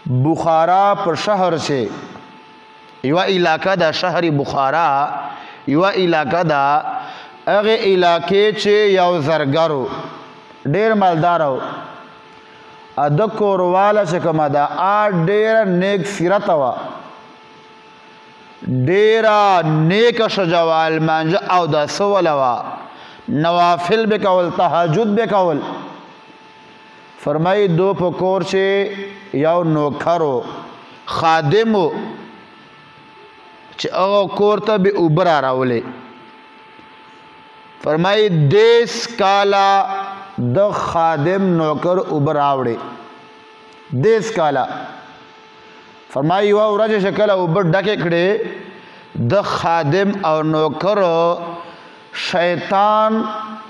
بخارا پر شهر سے یو علاقہ دا شهر بخارا یو علاقہ دا اغه علاقې چې یو زرګرو ډیر مالدارو اد کورواله چې کومه دا ډیر نیک سیرت وا ډیرا نیک شجوال مانجه او دا سولوا نوافل به کول تهجد به کول فرمای دو پکور چې یو نوکرو خادمو چې هغه کور ته به اوبر راولې فرمای دیس کالا د خادم نوکر اوبر راوړي دیس کالا فرمای یو ورځ شکل اوبر ډکه کړي د خادم او نوکر شیطان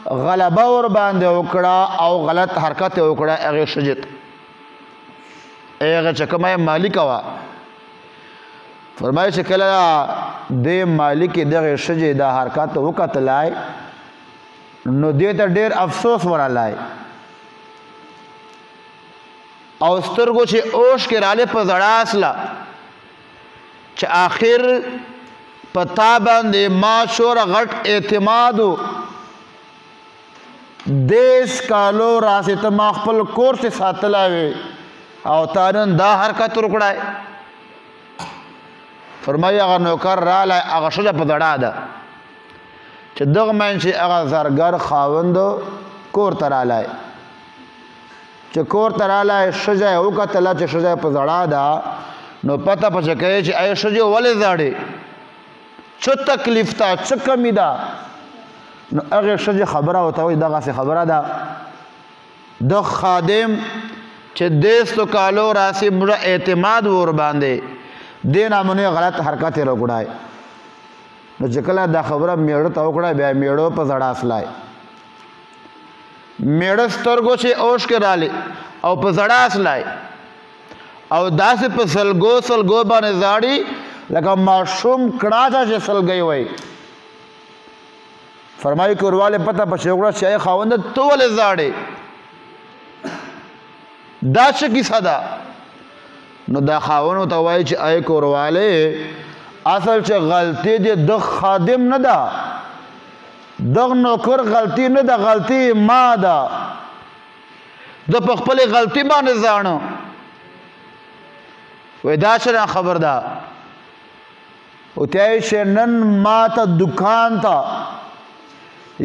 غلبه ور باندې وکړه او غلط حرکت وکړه هغه شجت هغه چې کومه مالک وا فرمایي چې کله د مالک دغه شجې د حرکت وکړلای نو دې ته ډېر افسوس ورالای او سترګو چې اوش کې راله په زړه اصله چې آخر پتا باندې ما شور غټ اعتمادو دیس کالو راسته ما خپل کور ته ساتلاوي او تانن دا حرکت وکړای فرمایي هغه نوکر رالی هغه ښځه په زړه ده چې دغه من چې هغه زرګر خاوند کور ته رالی چې کور ته رالی ښځه یې وکتله چې ښځه په زړه ده نو پته پچه کوي چې ای ښځې ولې زاړې څه تکلیف ته څه کمی ده نو هغې ښځې خبره ورته وایي دغسې خبره ده د خادم چې دیستو کالو راسي مړه اعتماد ور باندې دې نامونې غلط حرکت یې وکړای نو چې کله دا خبره میړه ته وکړه بیا میړه په زړه اصلای میړه سترګو چې اوش کې رالی او په زړه اصلای او داسې په سلګو سلګو باندې زاړي لکه ماشوم کړاچا چې سلګی وای فرمایي کورواله پته پښې وکړه چې خاوند ته ولې زاړې دا څه کیسه ده نو دا خاوند ته وایي چې ای کورواله اصل چې غلطي دې د خادم نه ده دغه نوکر غلطي نه ده غلطي ما ده د په خپل غلطي باندې ځانو وای دا څه خبر ده او ته چې نن ما ته دکان ته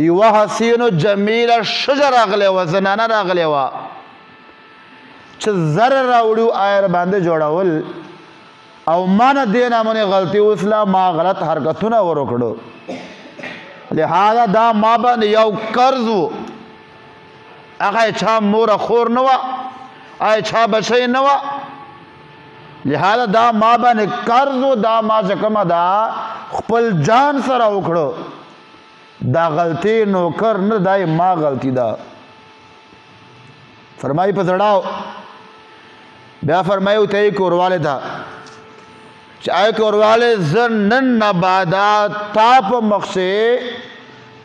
یو حسینو جمیله شجر راغله و زنانه راغله و چې زر راوړو آیر باندې جوړول او ما نه دې نامونه غلطي وسله ما غلط حرکتونه ورکړو لہذا دا ما باندې یو قرض و هغه چا مور خور نه و آی چا بچی نه و لہذا دا ما باندې قرض و دا ما چې کومه دا خپل جان سره وکړو دا غلطی نوکر نه دای ما غلطی دا فرمائی په زړاو بیا فرمایو ته کورواله دا چې آی کورواله زنن نبادا تاپ مخشه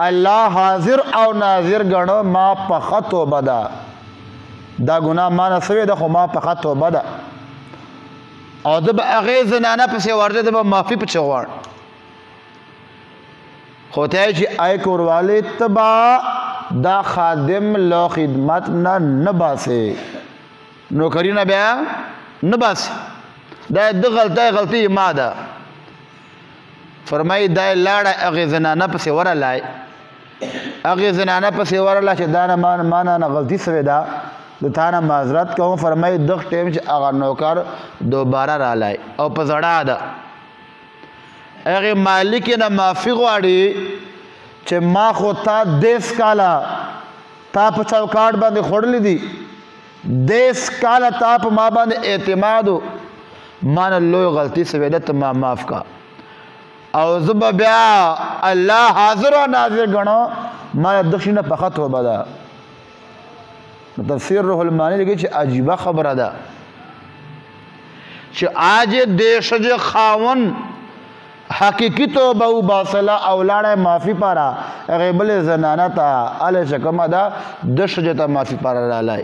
الله حاضر او ناظر غنو ما په خطو بدا دا ګناه ما نه سوي د خو ما په خطو بدا او د هغه زنانه پسې ورته د معافي په چوغړ خوته چې آی کورواله تبا دا خادم له خدمت نه باسه نوکری نه بیا نه باسه دا د غلطي ما ده فرمای دا لاړه هغه زنانه پسې ورلای هغه زنانه پسې ورلای چې دا نه معنا نه غلطي سوی ده د تانه معذرت کوم فرمای دغه ټیم چې هغه نوکر دوباره رالای او په زړه ده هغه مالک نه معافي غواړي چې ما خو تا دیس کالا تا په چوکاټ باندې خوړلې دي دیس کالا تا په ما باندې اعتماد ما نه لوی غلطي سوی ده ته ما معاف کا او زب بیا الله حاضر و ناظر غنو ما دښنه په خطو بدا تفسیر روح المانی لګي چې عجیبه خبره ده چې اج دیش جو خاون حقیقی توبه او باصله اولاړه معافی پارا غیبل زنانه تا ال شکمه ده د شجته معافی پارا لای